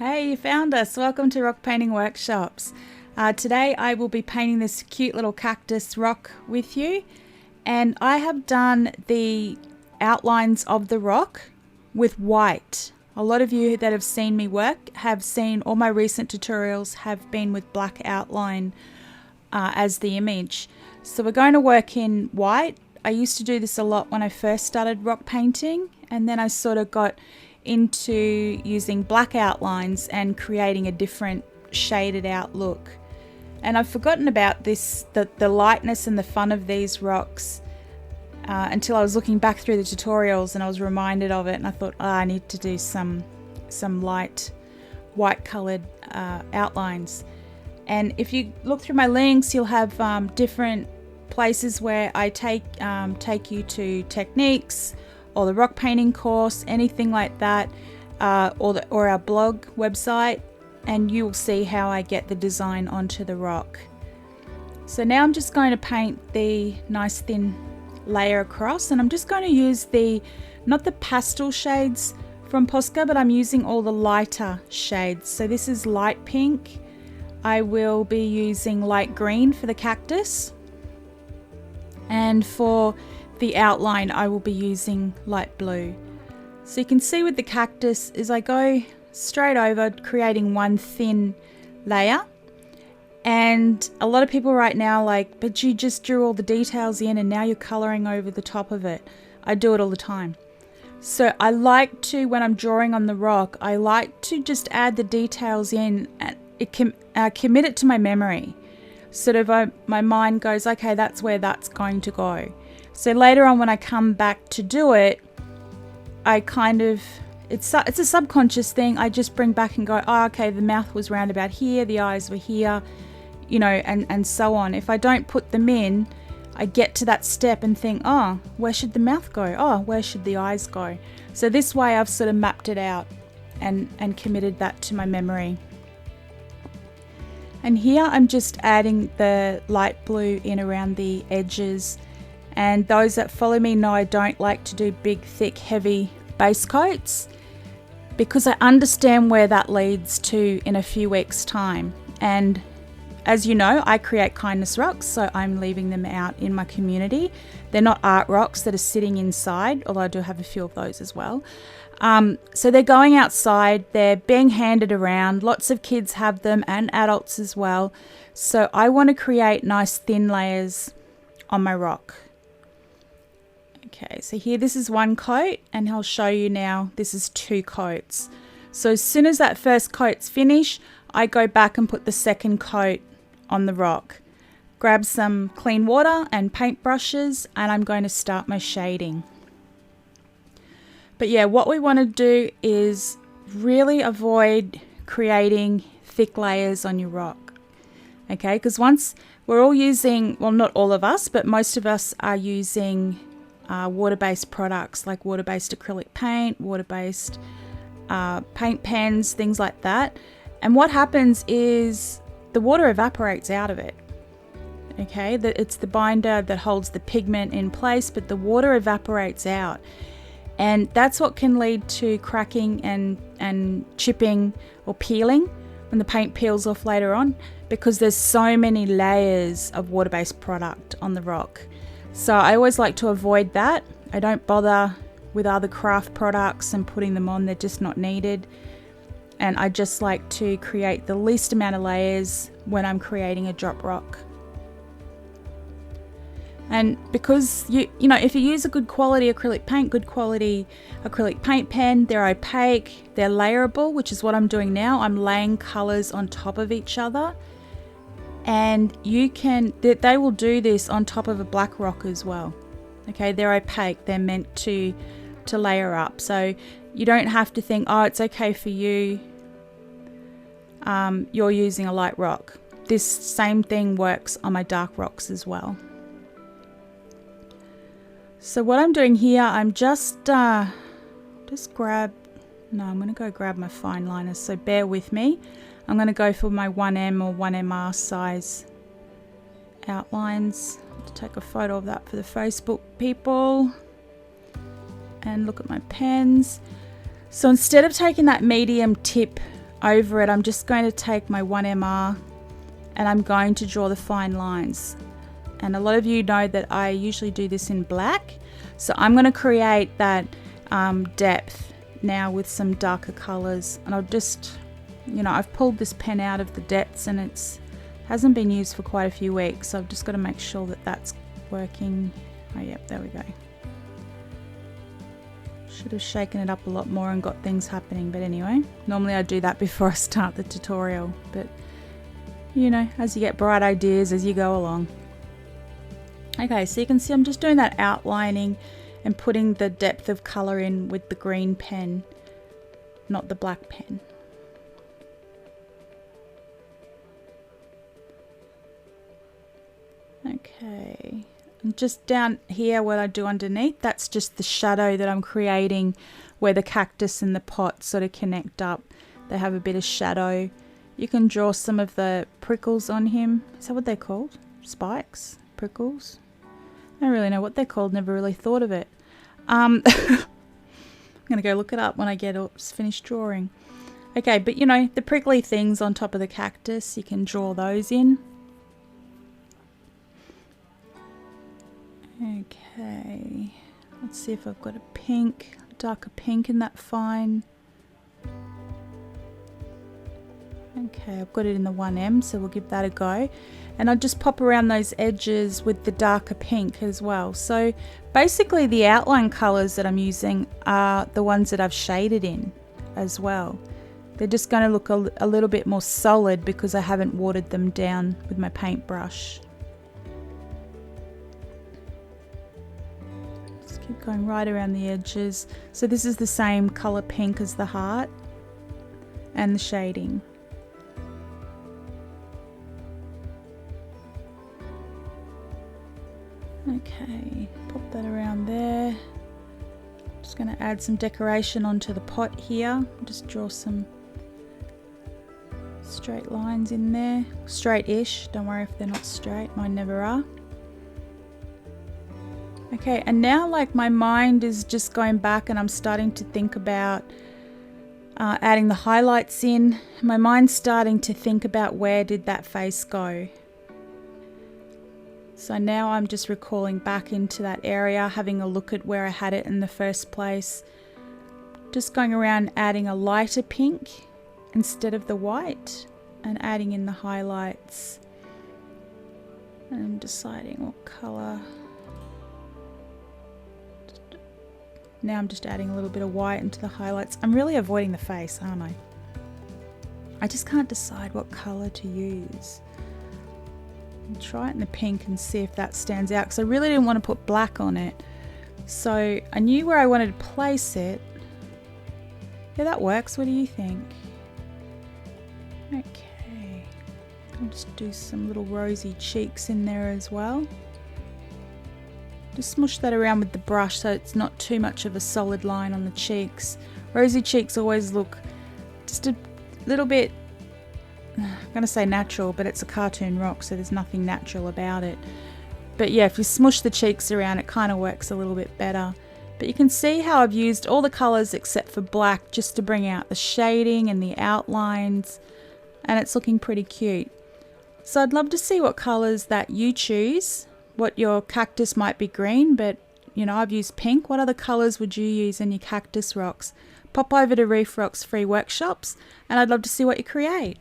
Hey, you found us. Welcome to Rock Painting Workshops. Today I will be painting this cute little cactus rock with you, and I have done the outlines of the rock with white. A lot of you that have seen me work have seen all my recent tutorials have been with black outline as the image. So we're going to work in white. I used to do this a lot when I first started rock painting, and then I sort of got into using black outlines and creating a different shaded out look. And I've forgotten about this, the lightness and the fun of these rocks until I was looking back through the tutorials and I was reminded of it, and I thought, I need to do some light white colored outlines. And if you look through my links, you'll have different places where I take you to techniques or the rock painting course, anything like that, or our blog website, and you will see how I get the design onto the rock. So now I'm just going to paint the nice thin layer across, and I'm just going to use not the pastel shades from Posca, but I'm using all the lighter shades. So this is light pink. I will be using light green for the cactus, and for the outline I will be using light blue. So you can see with the cactus is I go straight over, creating one thin layer, and a lot of people right now like, but you just drew all the details in and now you're coloring over the top of it. I do it all the time. So I like to, when I'm drawing on the rock, I like to just add the details in and commit it to my memory. Sort of my mind goes, okay, that's where that's going to go. So later on when I come back to do it, I kind of, it's a subconscious thing. I just bring back and go, oh, okay, the mouth was round about here, the eyes were here, you know, and so on. If I don't put them in, I get to that step and think, oh, where should the mouth go? Oh, where should the eyes go? So this way I've sort of mapped it out and committed that to my memory. And here I'm just adding the light blue in around the edges. And those that follow me know I don't like to do big, thick, heavy base coats because I understand where that leads to in a few weeks' time. And as you know, I create kindness rocks, so I'm leaving them out in my community. They're not art rocks that are sitting inside, although I do have a few of those as well. So they're going outside, they're being handed around. Lots of kids have them and adults as well. So I want to create nice thin layers on my rock. Okay, so here this is one coat, and I'll show you now this is two coats. So as soon as that first coat's finished, I go back and put the second coat on the rock. Grab some clean water and paint brushes, and I'm going to start my shading. But yeah, what we want to do is really avoid creating thick layers on your rock. Okay, because once we're all using, well, not all of us, but most of us are using water-based products like water-based acrylic paint, water-based paint pens, things like that. And what happens is the water evaporates out of it. Okay, it's the binder that holds the pigment in place, but the water evaporates out. And that's what can lead to cracking and chipping or peeling when the paint peels off later on, because there's so many layers of water-based product on the rock. So I always like to avoid that. I don't bother with other craft products and putting them on, they're just not needed. And I just like to create the least amount of layers when I'm creating a drop rock. And because you know, if you use a good quality acrylic paint, good quality acrylic paint pen, they're opaque, they're layerable, which is what I'm doing now. I'm laying colors on top of each other. And they will do this on top of a black rock as well. Okay, they're opaque, they're meant to layer up. So you don't have to think, oh, it's okay for you, you're using a light rock. This same thing works on my dark rocks as well. So what I'm doing here, I'm I'm going to go grab my fine liners, so bear with me. I'm going to go for my 1M or 1MR size outlines. I'll take a photo of that for the Facebook people. And look at my pens. So instead of taking that medium tip over it, I'm just going to take my 1MR and I'm going to draw the fine lines. And a lot of you know that I usually do this in black. So I'm going to create that depth now with some darker colors. And I'll just, you know, I've pulled this pen out of the depths and it's hasn't been used for quite a few weeks. So I've just got to make sure that that's working. Oh, yep, there we go. Should have shaken it up a lot more and got things happening, but anyway, normally I do that before I start the tutorial, but you know, as you get bright ideas as you go along. Okay, so you can see I'm just doing that outlining and putting the depth of color in with the green pen, not the black pen. Okay. And just down here, what I do underneath, that's just the shadow that I'm creating where the cactus and the pot sort of connect up. They have a bit of shadow. You can draw some of the prickles on him. Is that what they're called? Spikes? Prickles? I don't really know what they're called. Never really thought of it. I'm going to go look it up when I get finished drawing. Okay, but you know, the prickly things on top of the cactus, you can draw those in. Okay, let's see if I've got a pink, darker pink in that fine. Okay, I've got it in the 1M, so we'll give that a go. And I'll just pop around those edges with the darker pink as well. So basically the outline colours that I'm using are the ones that I've shaded in as well. They're just going to look a little bit more solid because I haven't watered them down with my paintbrush. Going right around the edges. So this is the same color pink as the heart and the shading. Okay, pop that around there. Just going to add some decoration onto the pot here. Just draw some straight lines in there. Straight-ish, don't worry if they're not straight, mine never are. Okay, and now like my mind is just going back and I'm starting to think about adding the highlights in. My mind's starting to think about where did that face go. So now I'm just recalling back into that area, having a look at where I had it in the first place. Just going around adding a lighter pink instead of the white and adding in the highlights. And I'm deciding what colour. Now I'm just adding a little bit of white into the highlights. I'm really avoiding the face, aren't I? I just can't decide what colour to use. I'll try it in the pink and see if that stands out because I really didn't want to put black on it. So I knew where I wanted to place it. Yeah, that works. What do you think? Okay. I'll just do some little rosy cheeks in there as well. Just smush that around with the brush so it's not too much of a solid line on the cheeks. Rosy cheeks always look just a little bit, I'm going to say natural, but it's a cartoon rock, so there's nothing natural about it. But yeah, if you smush the cheeks around, it kind of works a little bit better. But you can see how I've used all the colours except for black just to bring out the shading and the outlines, and it's looking pretty cute. So I'd love to see what colours that you choose. What your cactus might be green, but you know, I've used pink. What other colours would you use in your cactus rocks? Pop over to Reef Rocks free workshops and I'd love to see what you create.